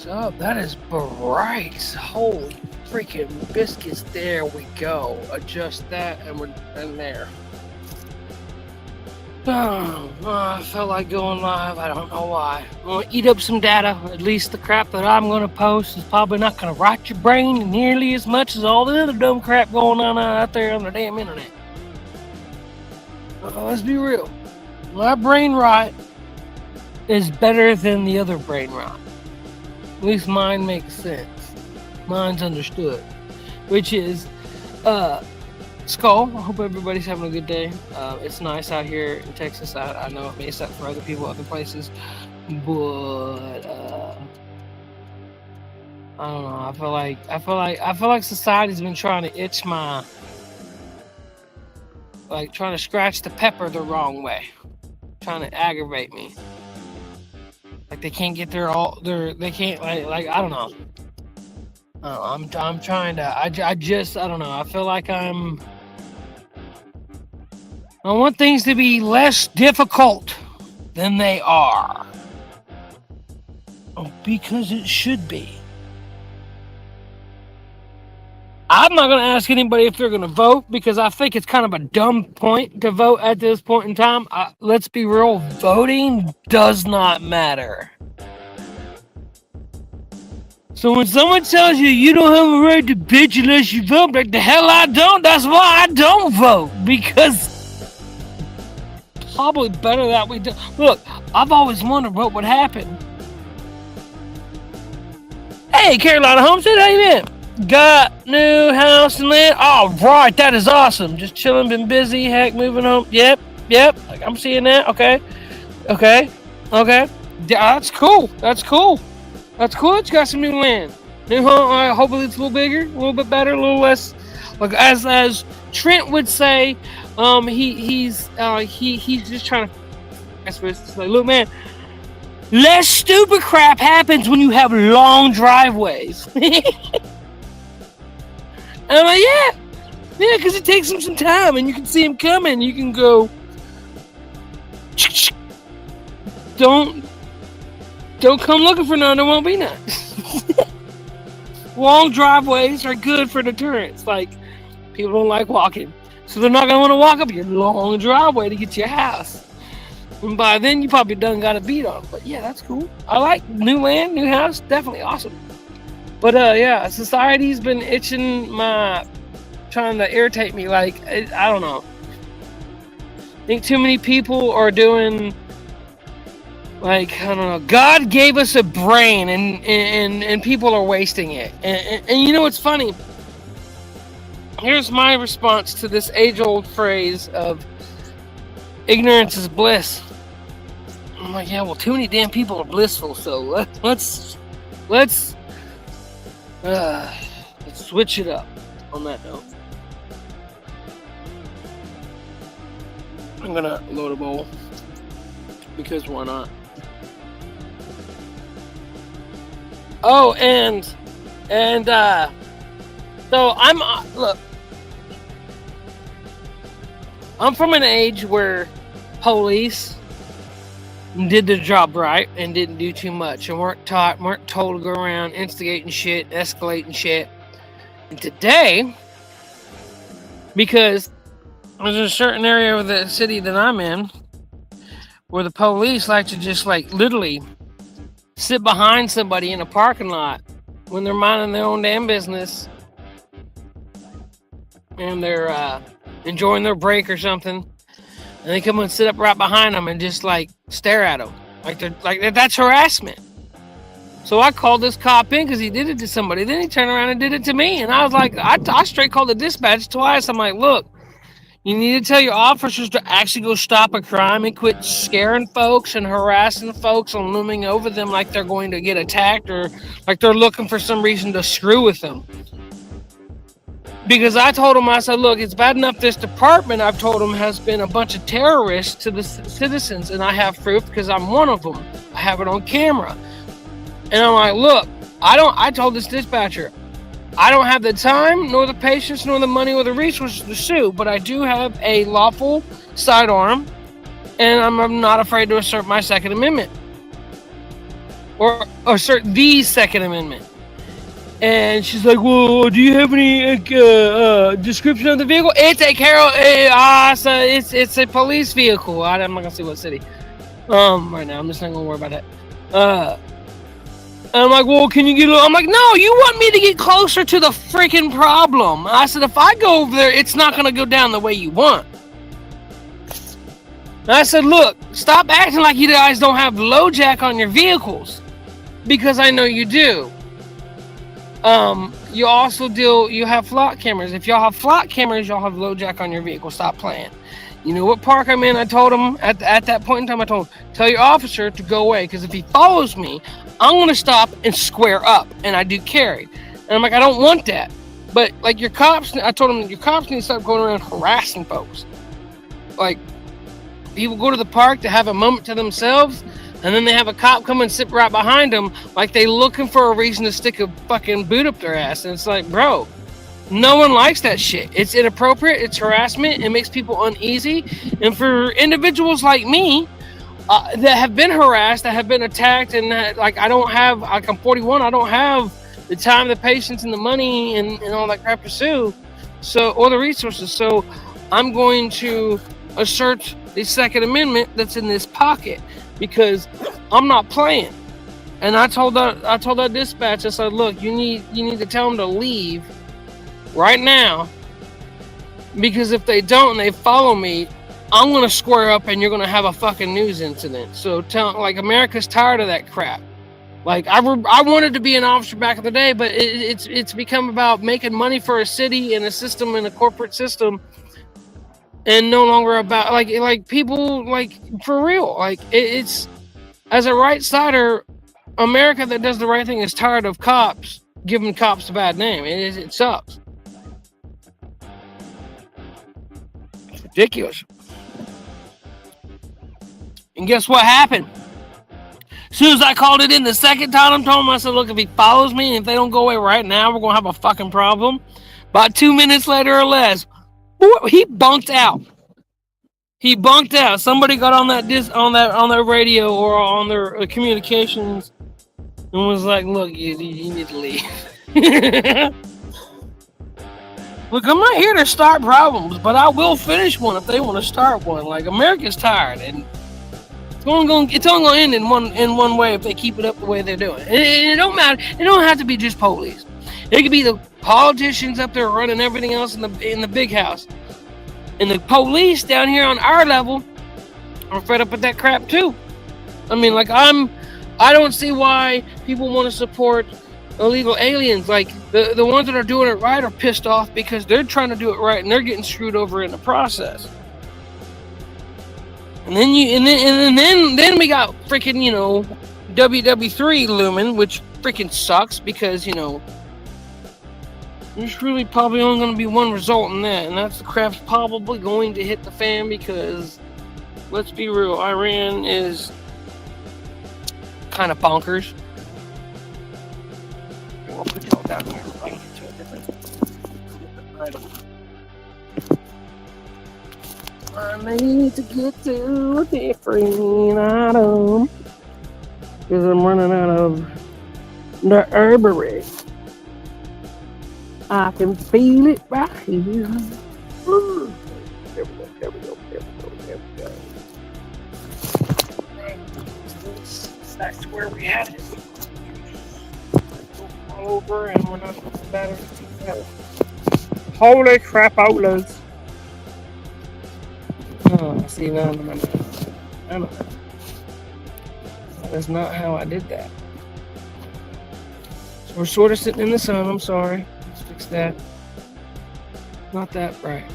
up. That is bright. Holy freaking biscuits. There we go. Adjust that and we're in there. Oh, I felt like going live. I don't know why. I'm going to eat up some data. At least the crap that I'm going to post is probably not going to rot your brain nearly as much as all the other dumb crap going on out there on the damn internet. Let's be real. My brain rot is better than the other brain rot. At least mine makes sense. Mine's understood. Which is, Skull, I hope everybody's having a good day. It's nice out here in Texas. I know it may suck for other people other places, but I don't know. I feel like society's been trying to itch my, like trying to scratch the pepper the wrong way, trying to aggravate me. Like they can't get they can't like I don't know. I'm trying to. I don't know. I feel like I want things to be less difficult than they are. Because it should be. I'm not going to ask anybody if they're going to vote because I think it's kind of a dumb point to vote at this point in time. Let's be real. Voting does not matter. So when someone tells you you don't have a right to bitch unless you vote, like the hell I don't. That's why I don't vote. Because probably better that we do. Look, I've always wondered what would happen. Hey, Carolina Homestead, how you been? Got new house and land? All right, that is awesome. Just chilling, been busy, heck, moving home. Yep. I'm seeing that. Okay. Yeah, that's cool. That's cool that you got some new land. New home, hopefully it's a little bigger, a little bit better, a little less. Like as Trent would say, he's just trying to. I suppose it's like, look, man, less stupid crap happens when you have long driveways. And I'm like, yeah, because it takes him some time, and you can see him coming. You can go, don't come looking for none. There won't be none. Long driveways are good for deterrence. Like, people don't like walking, so they're not gonna want to walk up your long driveway to get to your house. And by then, you probably done got a beat on. But yeah, that's cool. I like new land, new house, definitely awesome. But yeah, society's been trying to irritate me. Like, I don't know. I think too many people are doing, like, I don't know. God gave us a brain, and people are wasting it. And you know what's funny? Here's my response to this age-old phrase of ignorance is bliss. I'm like, yeah, well, too many damn people are blissful, so let's switch it up on that note. I'm gonna load a bowl because why not? Oh, and so look, I'm from an age where police did their job right and didn't do too much and weren't told to go around instigating shit, escalating shit. And today, because there's a certain area of the city that I'm in where the police like to just like literally sit behind somebody in a parking lot when they're minding their own damn business and they're enjoying their break or something, and they come and sit up right behind them and just like stare at them that's harassment. So I called this cop in because he did it to somebody. Then he turned around and did it to me, and I was like, I straight called the dispatch twice. I'm like, look, you need to tell your officers to actually go stop a crime and quit scaring folks and harassing folks and looming over them like they're going to get attacked or like they're looking for some reason to screw with them. Because I told him, I said, look, it's bad enough this department, I've told him, has been a bunch of terrorists to the citizens, and I have proof because I'm one of them. I have it on camera. And I'm like, look, I told this dispatcher, I don't have the time, nor the patience, nor the money, or the resources to sue, but I do have a lawful sidearm, and I'm not afraid to assert my Second Amendment. or assert the Second Amendment. And she's like, "Well, do you have any description of the vehicle?" It's a it's a police vehicle. I'm not gonna say what city. Right now, I'm just not gonna worry about that. And I'm like, "Well, can you get a little?" I'm like, "No, you want me to get closer to the freaking problem." I said, "If I go over there, it's not gonna go down the way you want." And I said, "Look, stop acting like you guys don't have low jack on your vehicles, because I know you do. You also you have flock cameras. If y'all have flock cameras, y'all have low jack on your vehicle. Stop playing." You know what park I'm in? I told him at that point in time, I told him, "Tell your officer to go away, because if he follows me, I'm going to stop and square up." And I do carry. And I'm like, "I don't want that." But like your cops, I told him, your cops need to stop going around harassing folks. Like, people go to the park to have a moment to themselves, and then they have a cop come and sit right behind them like they looking for a reason to stick a fucking boot up their ass. And it's like, bro, no one likes that shit. It's inappropriate. It's harassment. It makes people uneasy. And for individuals like me that have been harassed, that have been attacked, and that, like, I'm 41, I don't have the time, the patience, and the money, and all that crap to sue, or the resources. So I'm going to assert the Second Amendment that's in this pocket, because I'm not playing. And I told that dispatch, I said, "Look, you need to tell them to leave right now, because if they don't and they follow me, I'm gonna square up and you're gonna have a fucking news incident." So America's tired of that crap. Like, I wanted to be an officer back in the day, but it's become about making money for a city and a system and a corporate system, and no longer about like people, like, for real. Like, it's as a right sider, America that does the right thing is tired of cops giving cops a bad name. It sucks. It's ridiculous. And guess what happened? As soon as I called it in the second time, I told him, I said, "Look, if he follows me and if they don't go away right now, we're gonna have a fucking problem." About 2 minutes later or less, he bunked out. He bunked out. Somebody got on that on their radio or on their communications and was like, "Look, you need to leave." Look, I'm not here to start problems, but I will finish one if they want to start one. Like, America's tired, and it's only going to end in one way if they keep it up the way they're doing. And it don't matter. It don't have to be just police. It could be the politicians up there running everything else in the big house. And the police down here on our level are fed up with that crap too. I mean, like, I don't see why people want to support illegal aliens. Like, the ones that are doing it right are pissed off because they're trying to do it right and they're getting screwed over in the process. And then we got freaking, WW3 looming, which freaking sucks because, there's really probably only going to be one result in that, and that's the crap's probably going to hit the fan because, let's be real, Iran is kind of bonkers. We'll put y'all down here. I'll get to a different item. I need to get to a different item because I'm running out of the herbery. I can feel it right here. There we go. Back to where we had it. All over, and we're not better. Holy crap, outlaws. Oh, see, now I know. That's not how I did that. So we're sort of sitting in the sun, I'm sorry. Let's fix that. Not that bright.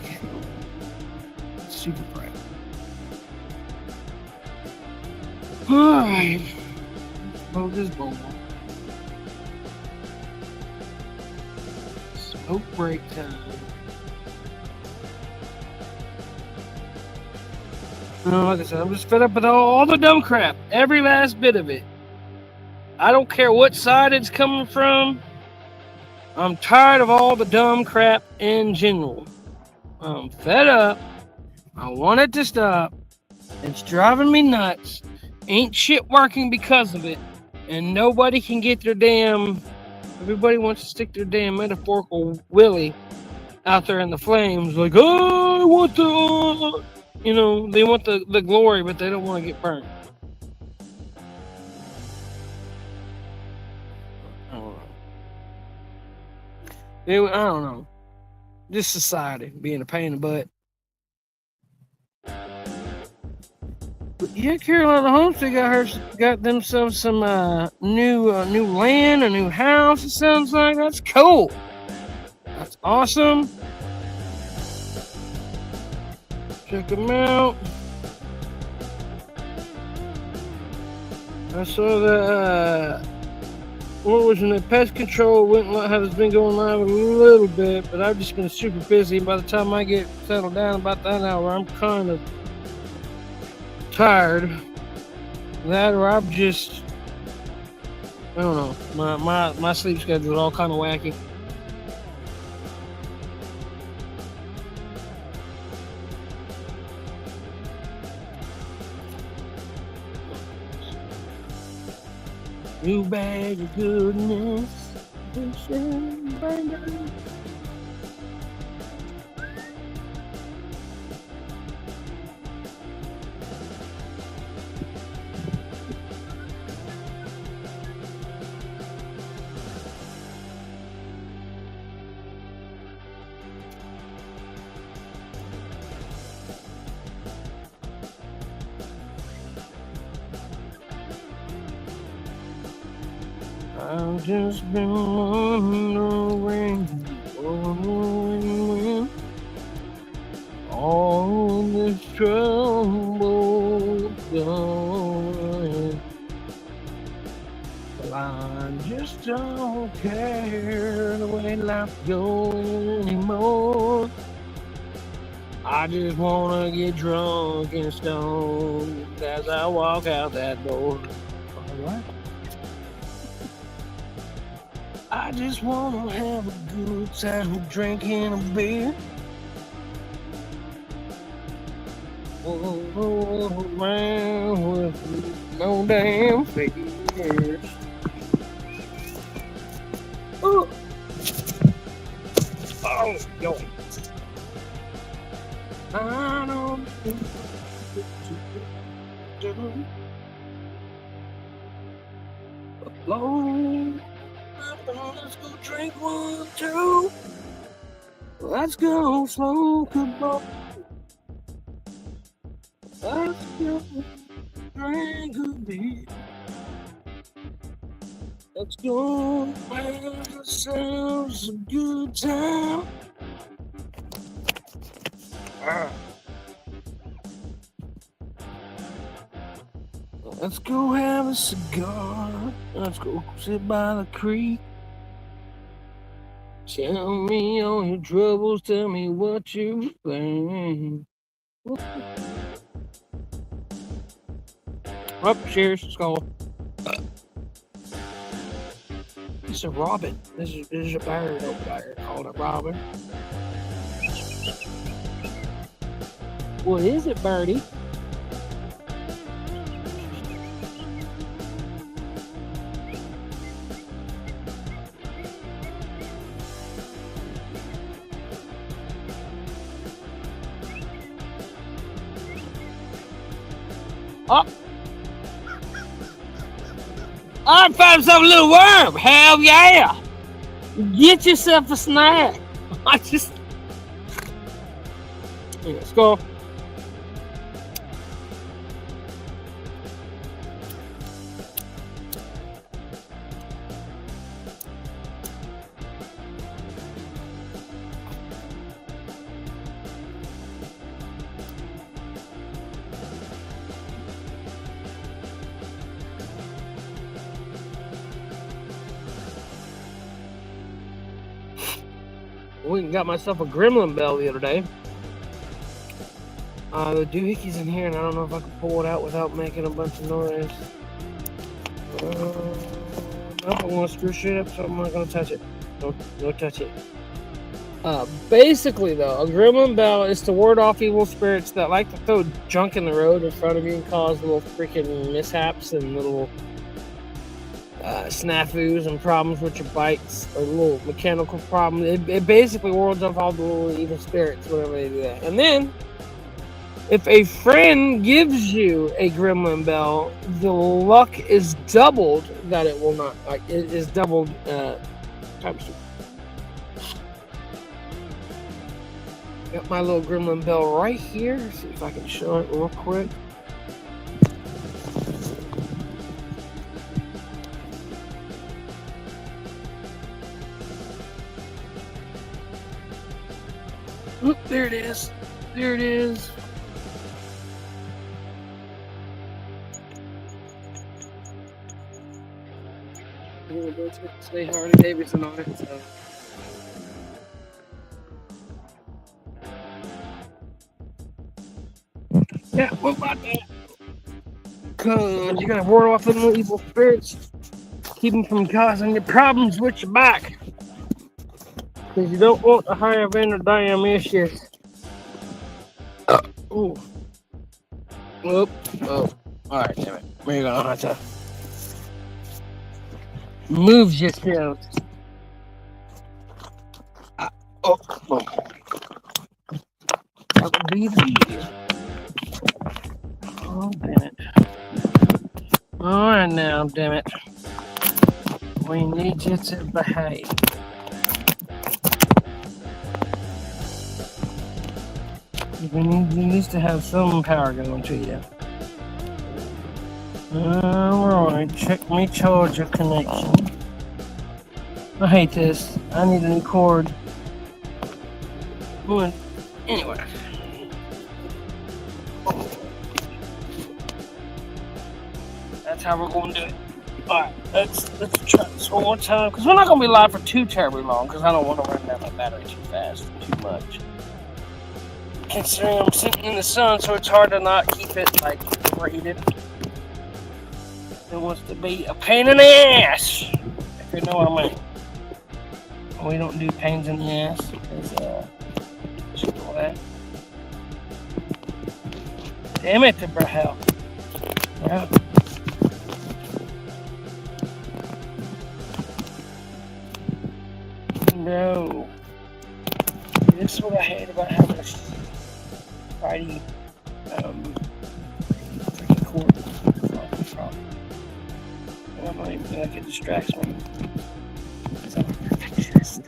Okay. Super bright. Alright. Smoke this bowl. Smoke break time. Like I said, I'm just fed up with all the dumb crap. Every last bit of it. I don't care what side it's coming from. I'm tired of all the dumb crap in general. I'm fed up. I want it to stop. It's driving me nuts. Ain't shit working because of it. And nobody can get their damn... Everybody wants to stick their damn metaphorical willy out there in the flames. Like, oh, I want the... You know, they want the glory, but they don't want to get burned. I don't know. This society being a pain in the butt. But yeah, Carolina Homestead got themselves some new land, a new house. It sounds like that's cool. That's awesome. Check them out. I saw the what was in the pest control has been going live a little bit, but I've just been super busy. By the time I get settled down about that hour, I'm kind of tired. That or I'm just, I don't know. My sleep schedule is all kind of wacky. New bag of goodness. I've just been wondering when all this trouble going. Well, I just don't care the way life goes anymore. I just wanna get drunk and stoned as I walk out that door. Alright. I just wanna have a good time drinking a beer. Around with no damn fears. Oh, yo. I don't think to do. Alone. Let's go drink 1, 2. Let's go smoke a ball. Let's go drink a beer. Let's go have ourselves a good time. Let's go have a cigar. Let's go sit by the creek. Tell me all your troubles. Tell me what you think. Up, cheers, skull. It's a robin. This is a bird over there called a robin. What is it, birdie? Oh! I found myself a little worm. Hell yeah! Get yourself a snack. I just... Yeah, let's go. Went and got myself a gremlin bell the other day. The doohickeys in here, and I don't know if I can pull it out without making a bunch of noise. Nope, I want to screw shit up, so I'm not gonna touch it. No touch it. Basically, though, a gremlin bell is to ward off evil spirits that like to throw junk in the road in front of you and cause little freaking mishaps and little snafus and problems with your bikes or little mechanical problems. It basically wards off all the little evil spirits whenever they do that. And then, if a friend gives you a gremlin bell, the luck is doubled that it will not. Like, it is doubled times 2. Got my little gremlin bell right here. See if I can show it real quick. Oop, there it is. There it is. Say Harley Davidson on it. So. Yeah, what about that? Cause you gotta ward off the little evil spirits. Keep them from causing you problems with your bike. Cause you don't want to have any damn issues. Ooh. Whoop. Oh. Alright, damn it. We're gonna have to move yourself. Oh. That would be the Oh, damn it. Alright now, damn it. We need you to behave. We need to have some power going to you. Alright, check my charger connection. I hate this. I need a new cord. Anyway. That's how we're going to do it. Alright, let's try this one more time. Because we're not going to be live for too terribly long. Because I don't want to run down my battery too fast, too much. Considering I'm sitting in the sun, so it's hard to not keep it, like, overheated. It wants to be a pain in the ass, if you know what I mean. We don't do pains in the ass, because, just all that. Damn it, the hell. Yeah. No. This is what I hate about having a Friday freaking cord. And I'm not even like it distracts me. Because I'm a perfectionist.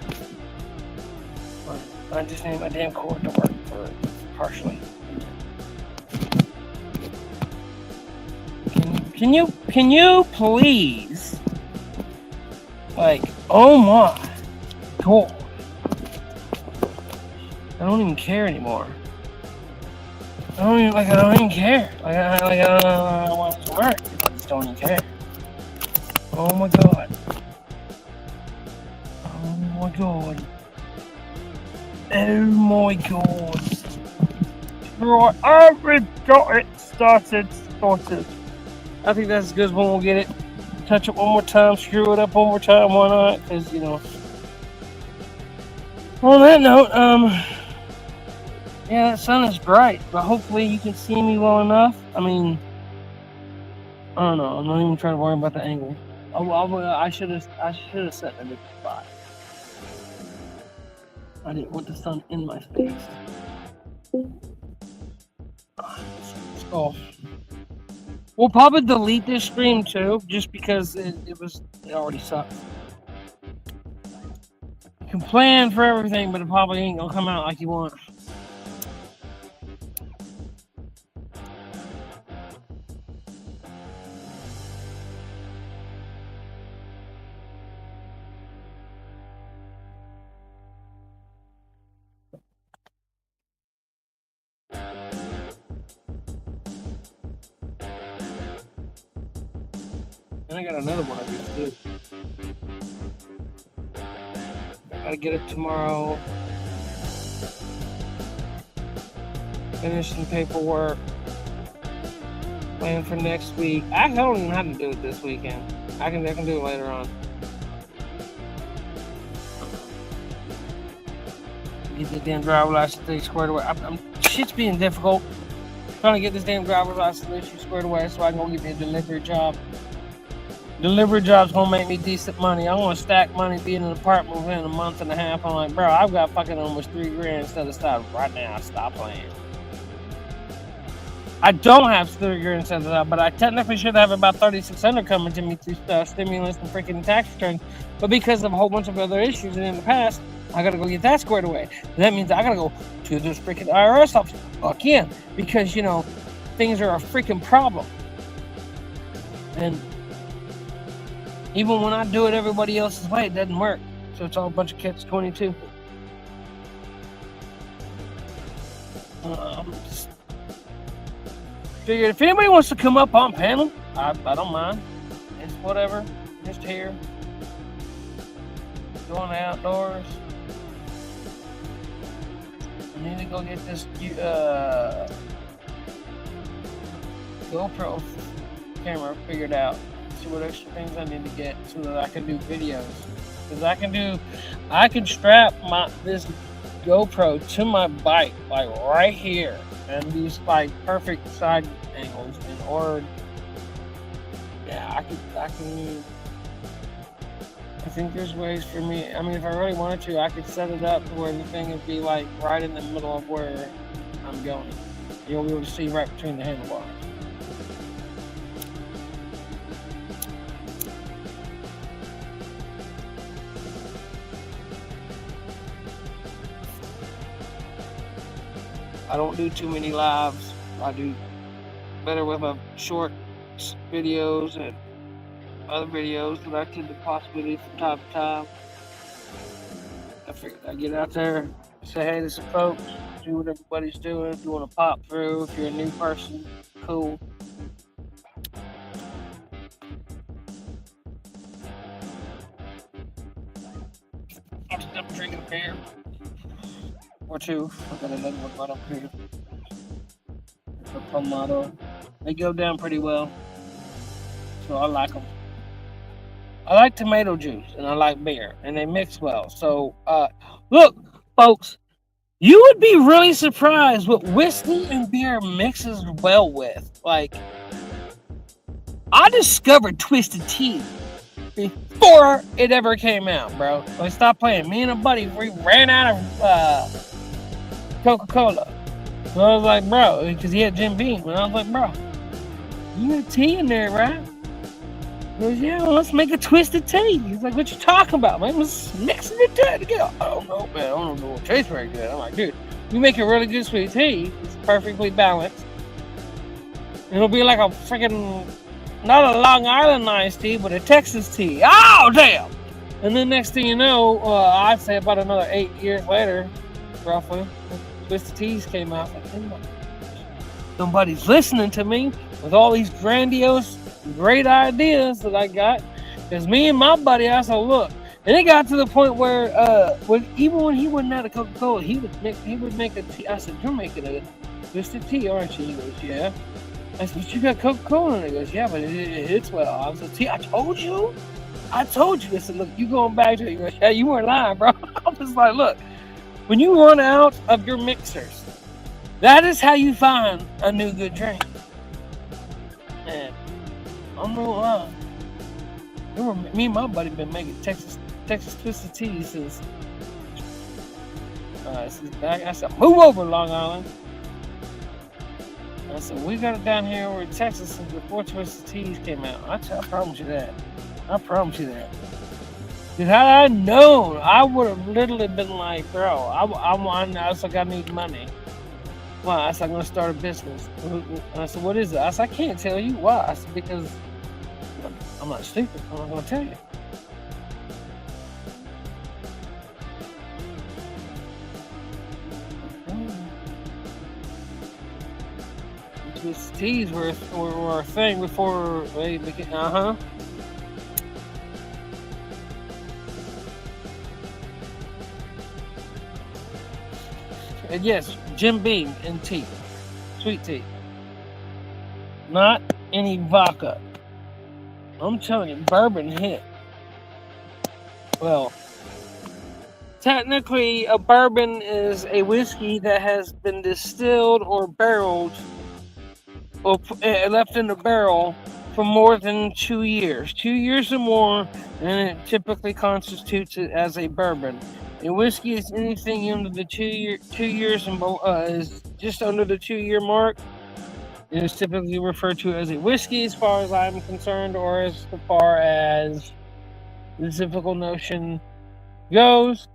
But I just need my damn cord to work for it, partially. Can you please, like, oh my god, I don't even care anymore. I don't even care. I don't want it to work. I just don't even care. Oh my god. Oh my god. Oh my god. Right, I've got it started. I think that's as good as when we'll get it. Touch it one more time, screw it up one more time, why not? Because, you know. On that note, yeah, that sun is bright, but hopefully you can see me well enough. I mean, I don't know. I'm not even trying to worry about the angle. I should have set a different spot. I didn't want the sun in my face. Oh. We'll probably delete this stream too, just because it already sucks. You can plan for everything, but it probably ain't gonna come out like you want. And I got another one I need to do. I gotta get it tomorrow. Finish some paperwork. Plan for next week. I don't even have to do it this weekend. I can do it later on. Get the damn driver's license thing squared away. Shit's being difficult. Trying to get this damn driver's license issue squared away so I can go get me a delivery job. Delivery job's gonna make me decent money. I want to stack money, be in an apartment within a month and a half. I'm like, bro, I've got fucking almost $3 grand instead of stop right now. Stop playing. I don't have $3 grand instead of that, but I technically should have about $3,600 coming to me through stimulus and freaking tax returns. But because of a whole bunch of other issues in the past, I gotta go get that squared away. And that means I gotta go to this freaking IRS office again because things are a freaking problem. And even when I do it everybody else's way, it doesn't work. So it's all a bunch of catch-22. Just figured if anybody wants to come up on panel, I don't mind. It's whatever. Just here. Going outdoors. I need to go get this GoPro camera figured out. See what extra things I need to get so that I can do videos. Because I can strap this GoPro to my bike, like right here, and use like perfect side angles in order. Yeah, I think there's ways for me. I mean, if I really wanted to, I could set it up to where the thing would be like right in the middle of where I'm going. You'll be able to see right between the handlebars. I don't do too many lives. I do better with my short videos and other videos that I can possibly do from time to time. I figured I'd get out there, say hey to some folks, see what everybody's doing. If you want to pop through, if you're a new person, cool. I'm drinking a beer. Or two. I got another one right up here. A Pomado. They go down pretty well. So I like them. I like tomato juice and I like beer. And they mix well. So, look, folks. You would be really surprised what whiskey and beer mixes well with. Like, I discovered Twisted Tea before it ever came out, bro. Like, stop playing. Me and a buddy, we ran out of Coca-Cola. So I was like, bro, because he had Jim Beam. And I was like, bro, you got tea in there, right? He goes, yeah, well, let's make a Twisted Tea. He's like, what you talking about, man? Let's mix it together. I don't know, man. I don't know what tastes very good. I'm like, dude, you make a really good sweet tea. It's perfectly balanced. It'll be like a freaking, not a Long Island iced tea, but a Texas tea. Oh, damn! And then next thing you know, I'd say about another 8 years later, roughly, Twisted Teas came out. Like, somebody's listening to me with all these grandiose, great ideas that I got. Because me and my buddy, I said, look, and it got to the point where, even when he wasn't out of Coca-Cola, he would make a tea. I said, you're making a Twisted Tea, aren't you? He goes, yeah. I said, but you got Coca-Cola? And he goes, yeah, but it hits well. I was like, see, I told you. I said, look, you going back to it. He goes, yeah, you weren't lying, bro. I was like, look, when you run out of your mixers, that is how you find a new good drink. And I'm not lying. Me and my buddy been making Texas Twisted Tea since back. I said, move over, Long Island. I said, we got it down here over in Texas since before Twisted Teas came out. I promise you that. I promise you that. Because had I known, I would have literally been like, bro, I was like, I need money. Why? I said, I'm going to start a business. And I said, what is it? I said, I can't tell you. Why? I said, because I'm not stupid. I'm not going to tell you. Twisted Teas were a thing before they became, And yes, Jim Beam and tea. Sweet tea. Not any vodka. I'm telling you, bourbon hit. Well, technically, a bourbon is a whiskey that has been distilled or barreled or left in a barrel for more than 2 years. 2 years or more, and it typically constitutes it as a bourbon. A whiskey is anything under the 2 years and is just under the 2 year mark. It is typically referred to as a whiskey, as far as I'm concerned, or as far as the typical notion goes.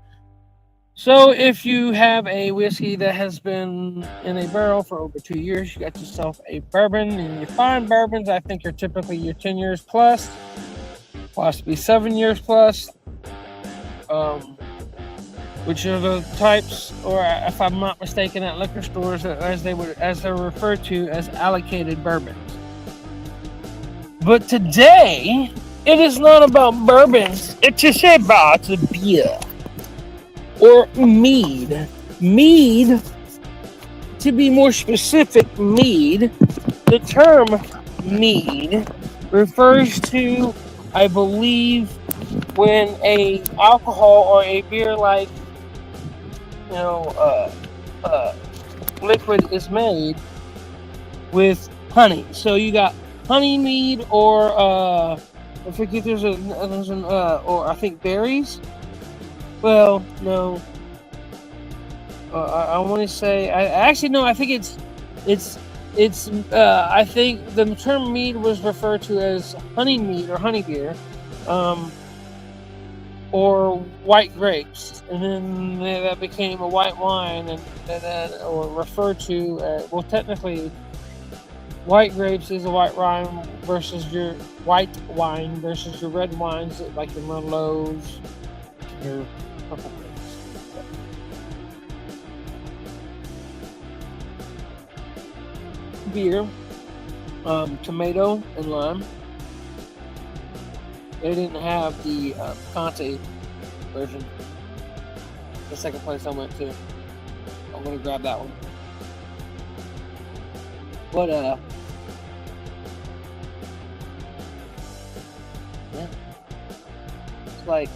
So, if you have a whiskey that has been in a barrel for over 2 years, you got yourself a bourbon. And your fine bourbons, I think, are typically your 10 years plus, possibly 7 years plus, which are the types, or if I'm not mistaken, at liquor stores, as they're referred to as allocated bourbons. But today, it is not about bourbons. It's just about beer. Or mead. Mead, to be more specific, mead, the term mead refers to, I believe, when a alcohol or a beer like, liquid is made with honey. So you got honey mead, or I forget or I think berries. Well, no. I want to say. I think it's. I think the term mead was referred to as honey mead or honey beer, or white grapes, and then that became a white wine, and then or referred to. Technically, white grapes is a white wine versus your white wine versus your red wines, like your Merlots, your purple grapes. Beer, tomato and lime. They didn't have the Conte version. The second place I went to. I'm gonna grab that one. But yeah. It's like,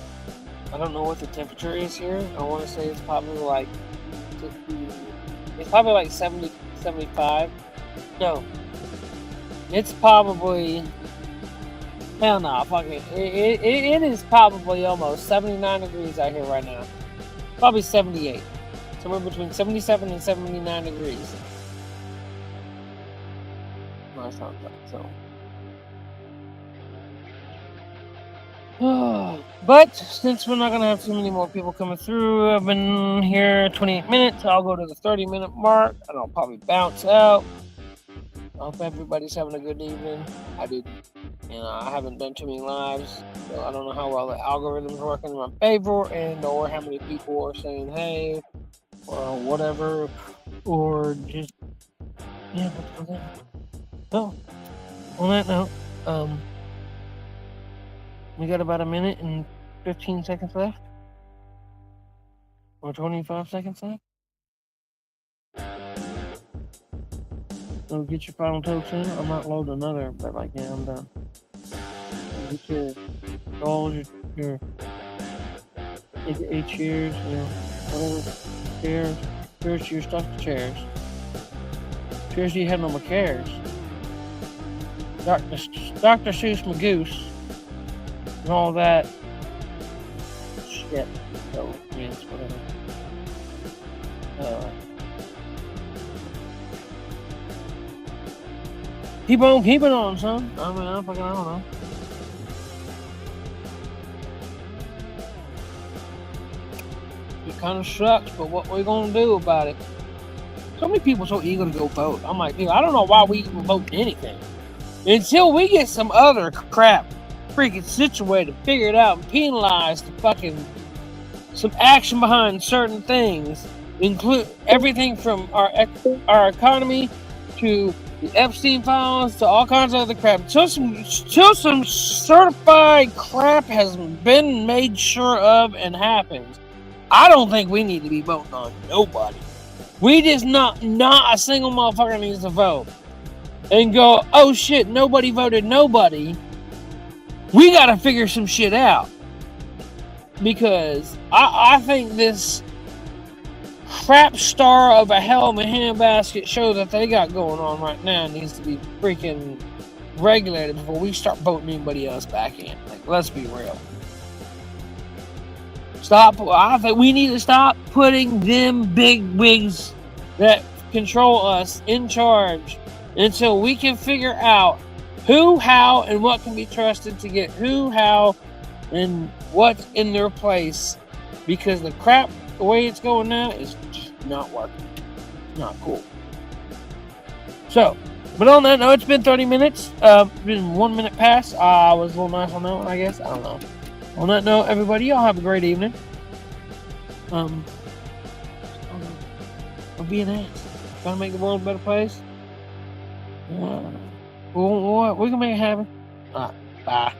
I don't know what the temperature is here. I want to say it's probably like 70, 75. No. It's probably, hell no, fuck it. It is probably almost 79 degrees out here right now. Probably 78. Somewhere between 77 and 79 degrees. No, it's not that, so. But since we're not going to have too many more people coming through, I've been here 28 minutes. I'll go to the 30-minute mark, and I'll probably bounce out. I hope everybody's having a good evening. I did. I haven't done too many lives, so I don't know how well the algorithm's working in my favor, and or how many people are saying hey, or whatever, or just, yeah, what's going on? So, on that note, we got about a minute and 15 seconds left. Or 25 seconds left. So get your final tokes in. I might load another, but like, yeah, I'm done. Get your goals, your 8 cheers, whatever. Cheers. Cheers to your stuffed chairs. Cheers to you have no more cares. Dr. Seuss Magoose. And all that shit. So, yes, whatever. Keep on keeping on, son. I mean, I don't know. It kind of sucks, but what we're gonna do about it? So many people are so eager to go vote. I'm like, dude, I don't know why we even vote anything until we get some other crap freaking situated, figured out, and penalized to fucking some action behind certain things, include everything from our economy to the Epstein files to all kinds of other crap. Until some certified crap has been made sure of and happens, I don't think we need to be voting on nobody. We just not a single motherfucker needs to vote and go, oh shit, nobody voted nobody. We gotta figure some shit out. because I think this crap star of a hell of a handbasket show that they got going on right now needs to be freaking regulated before we start voting anybody else back in. Like, let's be real. I think we need to stop putting them big wigs that control us in charge until we can figure out who, how, and what can be trusted to get who, how, and what's in their place. Because the crap, the way it's going now, is just not working. Not cool. So, but on that note, it's been 30 minutes. Been 1 minute past. I was a little nice on that one, I guess. I don't know. On that note, everybody, y'all have a great evening. I'll be an ass. Trying to make the world a better place. We can make it happen. Alright, bye.